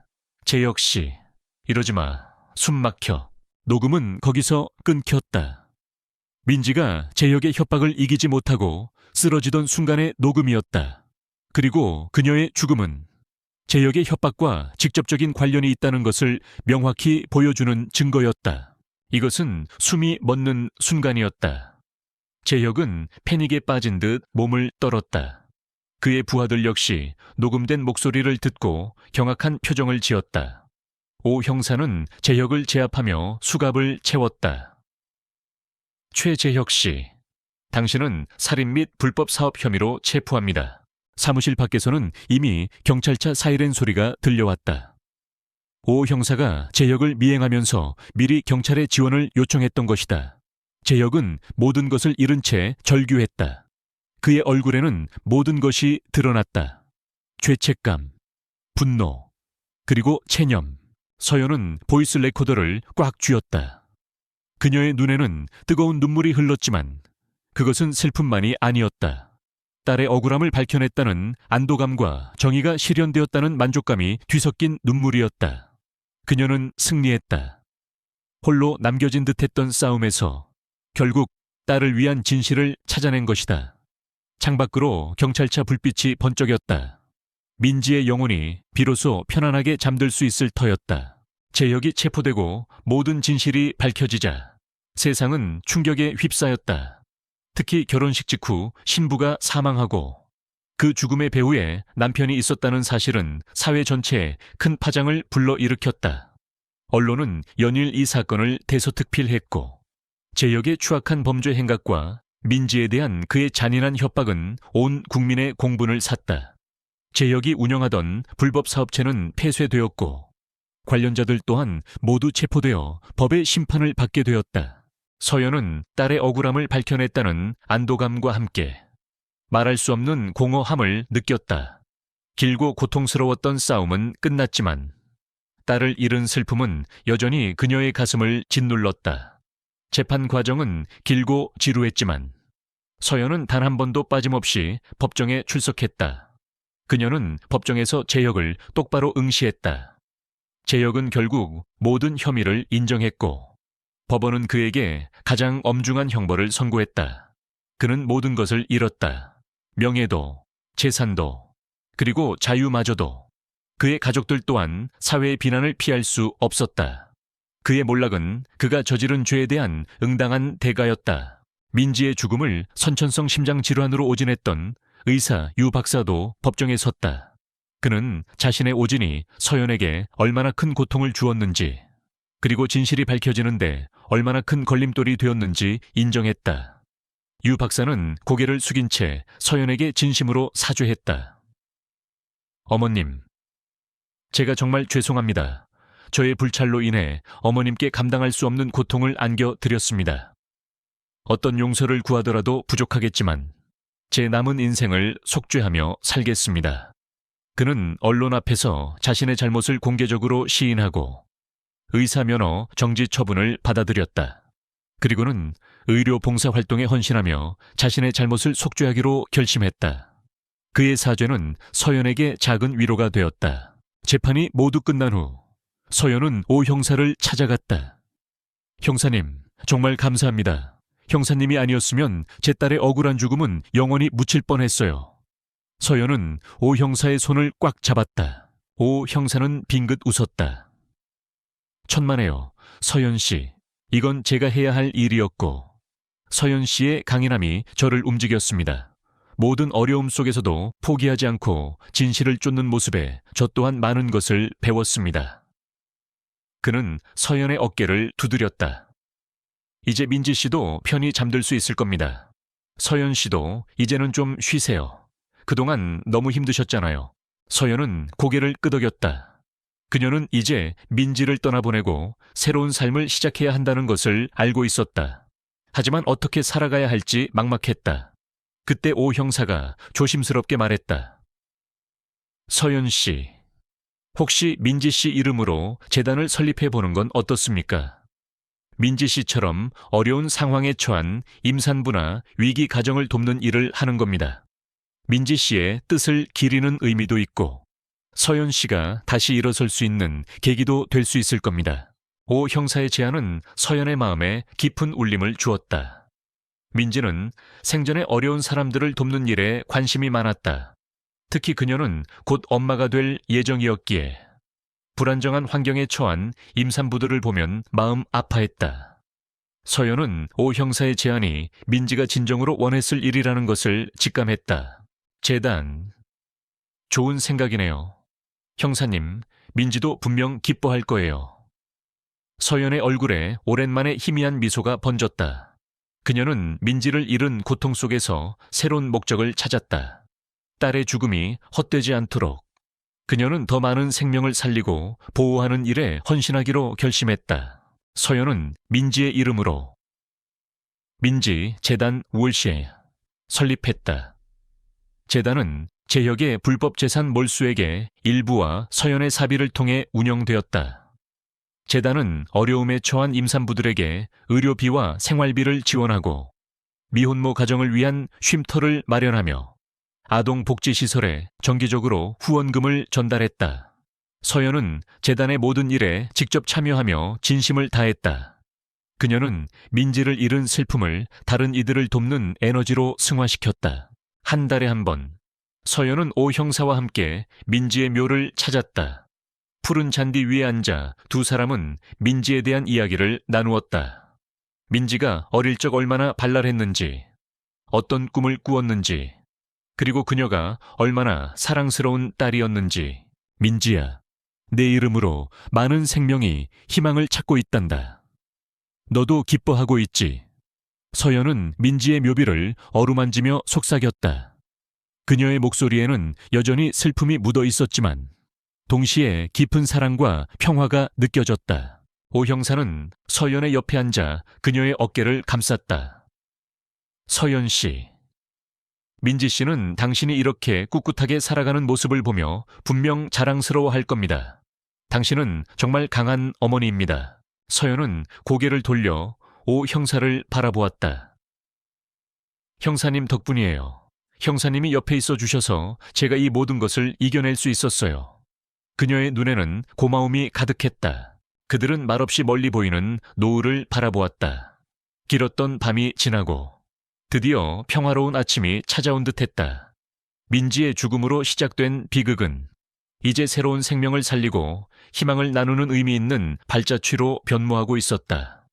재혁 씨, 이러지 마. 숨 막혀. 녹음은 거기서 끊겼다. 민지가 재혁의 협박을 이기지 못하고 쓰러지던 순간의 녹음이었다. 그리고 그녀의 죽음은 재혁의 협박과 직접적인 관련이 있다는 것을 명확히 보여주는 증거였다. 이것은 숨이 멎는 순간이었다. 재혁은 패닉에 빠진 듯 몸을 떨었다. 그의 부하들 역시 녹음된 목소리를 듣고 경악한 표정을 지었다. 오 형사는 재혁을 제압하며 수갑을 채웠다. 최재혁 씨, 당신은 살인 및 불법 사업 혐의로 체포합니다. 사무실 밖에서는 이미 경찰차 사이렌 소리가 들려왔다. 오 형사가 재혁을 미행하면서 미리 경찰의 지원을 요청했던 것이다. 재혁은 모든 것을 잃은 채 절규했다. 그의 얼굴에는 모든 것이 드러났다. 죄책감, 분노, 그리고 체념. 서연은 보이스 레코더를 꽉 쥐었다. 그녀의 눈에는 뜨거운 눈물이 흘렀지만 그것은 슬픔만이 아니었다. 딸의 억울함을 밝혀냈다는 안도감과 정의가 실현되었다는 만족감이 뒤섞인 눈물이었다. 그녀는 승리했다. 홀로 남겨진 듯했던 싸움에서 결국 딸을 위한 진실을 찾아낸 것이다. 창밖으로 경찰차 불빛이 번쩍였다. 민지의 영혼이 비로소 편안하게 잠들 수 있을 터였다. 재혁이 체포되고 모든 진실이 밝혀지자 세상은 충격에 휩싸였다. 특히 결혼식 직후 신부가 사망하고 그 죽음의 배후에 남편이 있었다는 사실은 사회 전체에 큰 파장을 불러일으켰다. 언론은 연일 이 사건을 대서특필했고 재혁의 추악한 범죄 행각과 민지에 대한 그의 잔인한 협박은 온 국민의 공분을 샀다. 재혁이 운영하던 불법 사업체는 폐쇄되었고 관련자들 또한 모두 체포되어 법의 심판을 받게 되었다. 서연은 딸의 억울함을 밝혀냈다는 안도감과 함께 말할 수 없는 공허함을 느꼈다. 길고 고통스러웠던 싸움은 끝났지만 딸을 잃은 슬픔은 여전히 그녀의 가슴을 짓눌렀다. 재판 과정은 길고 지루했지만 서연은 단 한 번도 빠짐없이 법정에 출석했다. 그녀는 법정에서 재혁을 똑바로 응시했다. 재혁은 결국 모든 혐의를 인정했고 법원은 그에게 가장 엄중한 형벌을 선고했다. 그는 모든 것을 잃었다. 명예도, 재산도, 그리고 자유마저도. 그의 가족들 또한 사회의 비난을 피할 수 없었다. 그의 몰락은 그가 저지른 죄에 대한 응당한 대가였다. 민지의 죽음을 선천성 심장 질환으로 오진했던 의사 유 박사도 법정에 섰다. 그는 자신의 오진이 서연에게 얼마나 큰 고통을 주었는지, 그리고 진실이 밝혀지는데 얼마나 큰 걸림돌이 되었는지 인정했다. 유 박사는 고개를 숙인 채 서연에게 진심으로 사죄했다. 어머님, 제가 정말 죄송합니다. 저의 불찰로 인해 어머님께 감당할 수 없는 고통을 안겨드렸습니다. 어떤 용서를 구하더라도 부족하겠지만 제 남은 인생을 속죄하며 살겠습니다. 그는 언론 앞에서 자신의 잘못을 공개적으로 시인하고 의사 면허 정지 처분을 받아들였다. 그리고는 의료 봉사 활동에 헌신하며 자신의 잘못을 속죄하기로 결심했다. 그의 사죄는 서연에게 작은 위로가 되었다. 재판이 모두 끝난 후 서연은 오 형사를 찾아갔다. 형사님, 정말 감사합니다. 형사님이 아니었으면 제 딸의 억울한 죽음은 영원히 묻힐 뻔했어요. 서연은 오 형사의 손을 꽉 잡았다. 오 형사는 빙긋 웃었다. 천만에요, 서연 씨. 이건 제가 해야 할 일이었고, 서연 씨의 강인함이 저를 움직였습니다. 모든 어려움 속에서도 포기하지 않고 진실을 쫓는 모습에 저 또한 많은 것을 배웠습니다. 그는 서연의 어깨를 두드렸다. 이제 민지 씨도 편히 잠들 수 있을 겁니다. 서연 씨도 이제는 좀 쉬세요. 그동안 너무 힘드셨잖아요. 서연은 고개를 끄덕였다. 그녀는 이제 민지를 떠나보내고 새로운 삶을 시작해야 한다는 것을 알고 있었다. 하지만 어떻게 살아가야 할지 막막했다. 그때 오 형사가 조심스럽게 말했다. 서연 씨, 혹시 민지 씨 이름으로 재단을 설립해 보는 건 어떻습니까? 민지 씨처럼 어려운 상황에 처한 임산부나 위기 가정을 돕는 일을 하는 겁니다. 민지 씨의 뜻을 기리는 의미도 있고 서연 씨가 다시 일어설 수 있는 계기도 될 수 있을 겁니다. 오 형사의 제안은 서연의 마음에 깊은 울림을 주었다. 민지는 생전에 어려운 사람들을 돕는 일에 관심이 많았다. 특히 그녀는 곧 엄마가 될 예정이었기에 불안정한 환경에 처한 임산부들을 보면 마음 아파했다. 서연은 오 형사의 제안이 민지가 진정으로 원했을 일이라는 것을 직감했다. 재단, 좋은 생각이네요. 형사님, 민지도 분명 기뻐할 거예요. 서연의 얼굴에 오랜만에 희미한 미소가 번졌다. 그녀는 민지를 잃은 고통 속에서 새로운 목적을 찾았다. 딸의 죽음이 헛되지 않도록 그녀는 더 많은 생명을 살리고 보호하는 일에 헌신하기로 결심했다. 서연은 민지의 이름으로 민지 재단 월시에 설립했다. 재단은 재혁의 불법 재산 몰수액의 일부와 서연의 사비를 통해 운영되었다. 재단은 어려움에 처한 임산부들에게 의료비와 생활비를 지원하고 미혼모 가정을 위한 쉼터를 마련하며 아동복지시설에 정기적으로 후원금을 전달했다. 서연은 재단의 모든 일에 직접 참여하며 진심을 다했다. 그녀는 민지를 잃은 슬픔을 다른 이들을 돕는 에너지로 승화시켰다. 한 달에 한 번, 서연은 오 형사와 함께 민지의 묘를 찾았다. 푸른 잔디 위에 앉아 두 사람은 민지에 대한 이야기를 나누었다. 민지가 어릴 적 얼마나 발랄했는지, 어떤 꿈을 꾸었는지, 그리고 그녀가 얼마나 사랑스러운 딸이었는지. 민지야, 내 이름으로 많은 생명이 희망을 찾고 있단다. 너도 기뻐하고 있지? 서연은 민지의 묘비를 어루만지며 속삭였다. 그녀의 목소리에는 여전히 슬픔이 묻어 있었지만 동시에 깊은 사랑과 평화가 느껴졌다. 오 형사는 서연의 옆에 앉아 그녀의 어깨를 감쌌다. 서연 씨, 민지 씨는 당신이 이렇게 꿋꿋하게 살아가는 모습을 보며 분명 자랑스러워할 겁니다. 당신은 정말 강한 어머니입니다. 서연은 고개를 돌려 오 형사를 바라보았다. 형사님 덕분이에요. 형사님이 옆에 있어 주셔서 제가 이 모든 것을 이겨낼 수 있었어요. 그녀의 눈에는 고마움이 가득했다. 그들은 말없이 멀리 보이는 노을을 바라보았다. 길었던 밤이 지나고 드디어 평화로운 아침이 찾아온 듯했다. 민지의 죽음으로 시작된 비극은 이제 새로운 생명을 살리고 희망을 나누는 의미 있는 발자취로 변모하고 있었다.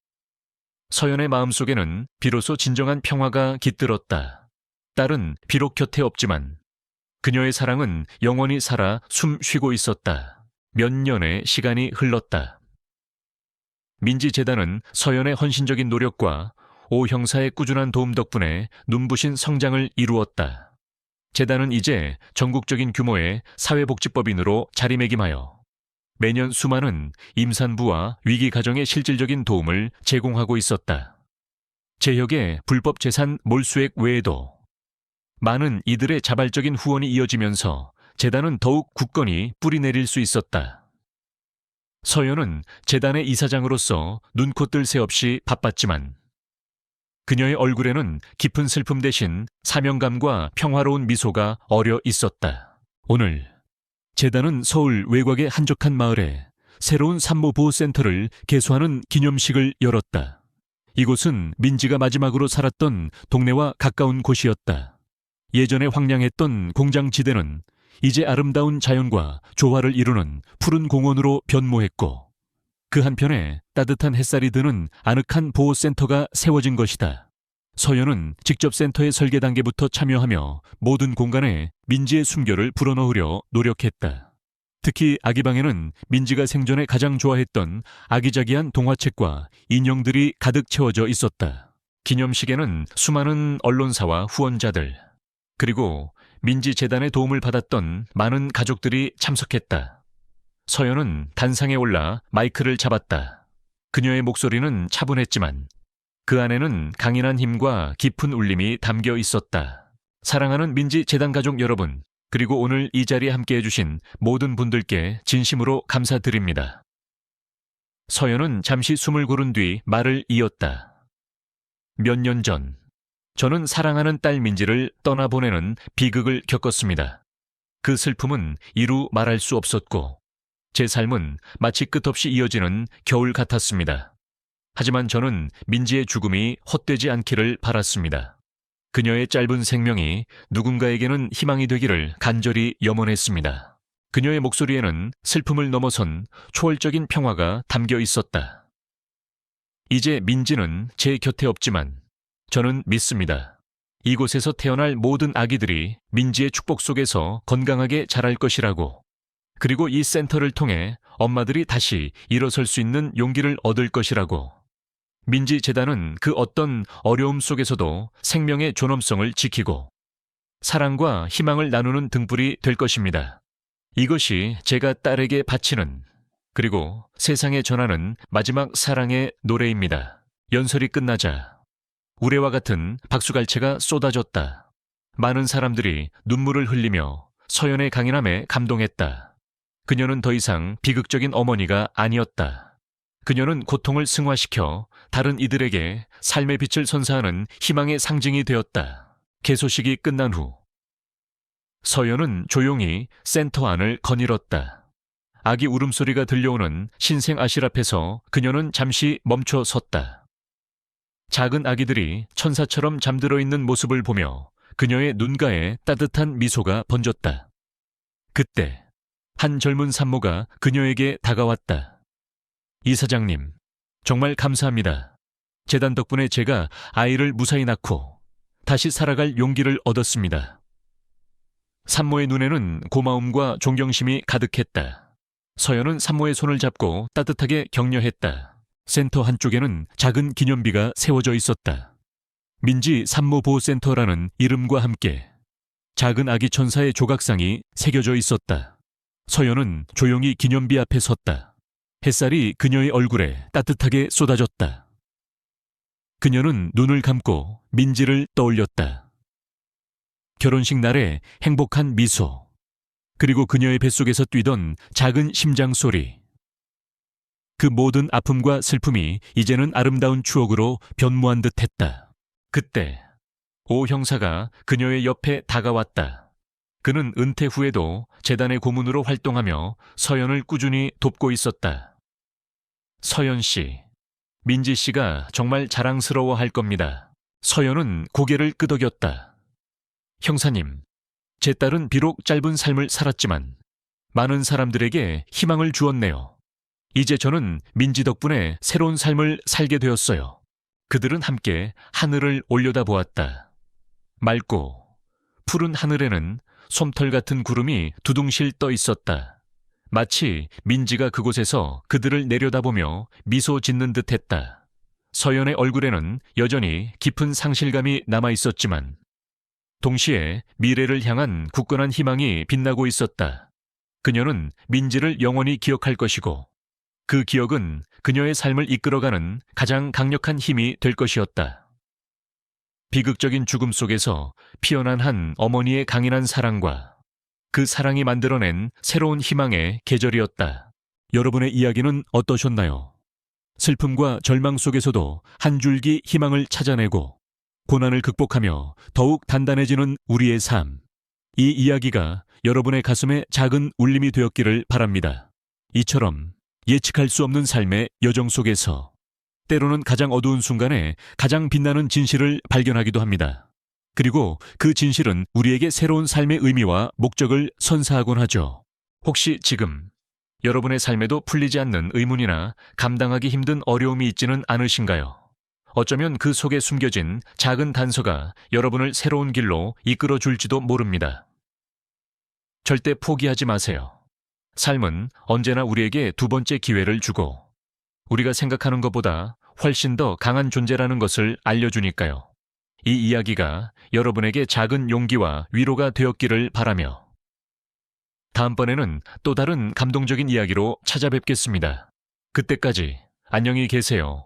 서연의 마음속에는 비로소 진정한 평화가 깃들었다. 딸은 비록 곁에 없지만 그녀의 사랑은 영원히 살아 숨 쉬고 있었다. 몇 년의 시간이 흘렀다. 민지재단은 서연의 헌신적인 노력과 오 형사의 꾸준한 도움 덕분에 눈부신 성장을 이루었다. 재단은 이제 전국적인 규모의 사회복지법인으로 자리매김하여 매년 수많은 임산부와 위기 가정에 실질적인 도움을 제공하고 있었다. 재혁의 불법 재산 몰수액 외에도 많은 이들의 자발적인 후원이 이어지면서 재단은 더욱 굳건히 뿌리내릴 수 있었다. 서연은 재단의 이사장으로서 눈코 뜰 새 없이 바빴지만 그녀의 얼굴에는 깊은 슬픔 대신 사명감과 평화로운 미소가 어려 있었다. 오늘 재단은 서울 외곽의 한적한 마을에 새로운 산모보호센터를 개소하는 기념식을 열었다. 이곳은 민지가 마지막으로 살았던 동네와 가까운 곳이었다. 예전에 황량했던 공장지대는 이제 아름다운 자연과 조화를 이루는 푸른 공원으로 변모했고 그 한편에 따뜻한 햇살이 드는 아늑한 보호센터가 세워진 것이다. 서연은 직접 센터의 설계 단계부터 참여하며 모든 공간에 민지의 숨결을 불어넣으려 노력했다. 특히 아기방에는 민지가 생전에 가장 좋아했던 아기자기한 동화책과 인형들이 가득 채워져 있었다. 기념식에는 수많은 언론사와 후원자들, 그리고 민지 재단의 도움을 받았던 많은 가족들이 참석했다. 서연은 단상에 올라 마이크를 잡았다. 그녀의 목소리는 차분했지만 그 안에는 강인한 힘과 깊은 울림이 담겨 있었다. 사랑하는 민지 재단 가족 여러분, 그리고 오늘 이 자리에 함께해 주신 모든 분들께 진심으로 감사드립니다. 서연은 잠시 숨을 고른 뒤 말을 이었다. 몇 년 전, 저는 사랑하는 딸 민지를 떠나보내는 비극을 겪었습니다. 그 슬픔은 이루 말할 수 없었고 제 삶은 마치 끝없이 이어지는 겨울 같았습니다. 하지만 저는 민지의 죽음이 헛되지 않기를 바랐습니다. 그녀의 짧은 생명이 누군가에게는 희망이 되기를 간절히 염원했습니다. 그녀의 목소리에는 슬픔을 넘어선 초월적인 평화가 담겨 있었다. 이제 민지는 제 곁에 없지만 저는 믿습니다. 이곳에서 태어날 모든 아기들이 민지의 축복 속에서 건강하게 자랄 것이라고. 그리고 이 센터를 통해 엄마들이 다시 일어설 수 있는 용기를 얻을 것이라고. 민지 재단은 그 어떤 어려움 속에서도 생명의 존엄성을 지키고 사랑과 희망을 나누는 등불이 될 것입니다. 이것이 제가 딸에게 바치는, 그리고 세상에 전하는 마지막 사랑의 노래입니다. 연설이 끝나자 우레와 같은 박수갈채가 쏟아졌다. 많은 사람들이 눈물을 흘리며 서연의 강인함에 감동했다. 그녀는 더 이상 비극적인 어머니가 아니었다. 그녀는 고통을 승화시켜 다른 이들에게 삶의 빛을 선사하는 희망의 상징이 되었다. 개소식이 끝난 후 서연은 조용히 센터 안을 거닐었다. 아기 울음소리가 들려오는 신생 아실 앞에서 그녀는 잠시 멈춰 섰다. 작은 아기들이 천사처럼 잠들어 있는 모습을 보며 그녀의 눈가에 따뜻한 미소가 번졌다. 그때 한 젊은 산모가 그녀에게 다가왔다. 이사장님, 정말 감사합니다. 재단 덕분에 제가 아이를 무사히 낳고 다시 살아갈 용기를 얻었습니다. 산모의 눈에는 고마움과 존경심이 가득했다. 서연은 산모의 손을 잡고 따뜻하게 격려했다. 센터 한쪽에는 작은 기념비가 세워져 있었다. 민지 산모보호센터라는 이름과 함께 작은 아기 천사의 조각상이 새겨져 있었다. 서연은 조용히 기념비 앞에 섰다. 햇살이 그녀의 얼굴에 따뜻하게 쏟아졌다. 그녀는 눈을 감고 민지를 떠올렸다. 결혼식 날의 행복한 미소, 그리고 그녀의 뱃속에서 뛰던 작은 심장 소리. 그 모든 아픔과 슬픔이 이제는 아름다운 추억으로 변모한 듯 했다. 그때 오 형사가 그녀의 옆에 다가왔다. 그는 은퇴 후에도 재단의 고문으로 활동하며 서연을 꾸준히 돕고 있었다. 서연 씨, 민지 씨가 정말 자랑스러워할 겁니다. 서연은 고개를 끄덕였다. 형사님, 제 딸은 비록 짧은 삶을 살았지만 많은 사람들에게 희망을 주었네요. 이제 저는 민지 덕분에 새로운 삶을 살게 되었어요. 그들은 함께 하늘을 올려다보았다. 맑고 푸른 하늘에는 솜털 같은 구름이 두둥실 떠 있었다. 마치 민지가 그곳에서 그들을 내려다보며 미소 짓는 듯 했다. 서연의 얼굴에는 여전히 깊은 상실감이 남아 있었지만 동시에 미래를 향한 굳건한 희망이 빛나고 있었다. 그녀는 민지를 영원히 기억할 것이고 그 기억은 그녀의 삶을 이끌어가는 가장 강력한 힘이 될 것이었다. 비극적인 죽음 속에서 피어난 한 어머니의 강인한 사랑과 그 사랑이 만들어낸 새로운 희망의 계절이었다. 여러분의 이야기는 어떠셨나요? 슬픔과 절망 속에서도 한 줄기 희망을 찾아내고 고난을 극복하며 더욱 단단해지는 우리의 삶. 이 이야기가 여러분의 가슴에 작은 울림이 되었기를 바랍니다. 이처럼 예측할 수 없는 삶의 여정 속에서 때로는 가장 어두운 순간에 가장 빛나는 진실을 발견하기도 합니다. 그리고 그 진실은 우리에게 새로운 삶의 의미와 목적을 선사하곤 하죠. 혹시 지금 여러분의 삶에도 풀리지 않는 의문이나 감당하기 힘든 어려움이 있지는 않으신가요? 어쩌면 그 속에 숨겨진 작은 단서가 여러분을 새로운 길로 이끌어 줄지도 모릅니다. 절대 포기하지 마세요. 삶은 언제나 우리에게 두 번째 기회를 주고 우리가 생각하는 것보다 훨씬 더 강한 존재라는 것을 알려주니까요. 이 이야기가 여러분에게 작은 용기와 위로가 되었기를 바라며 다음번에는 또 다른 감동적인 이야기로 찾아뵙겠습니다. 그때까지 안녕히 계세요.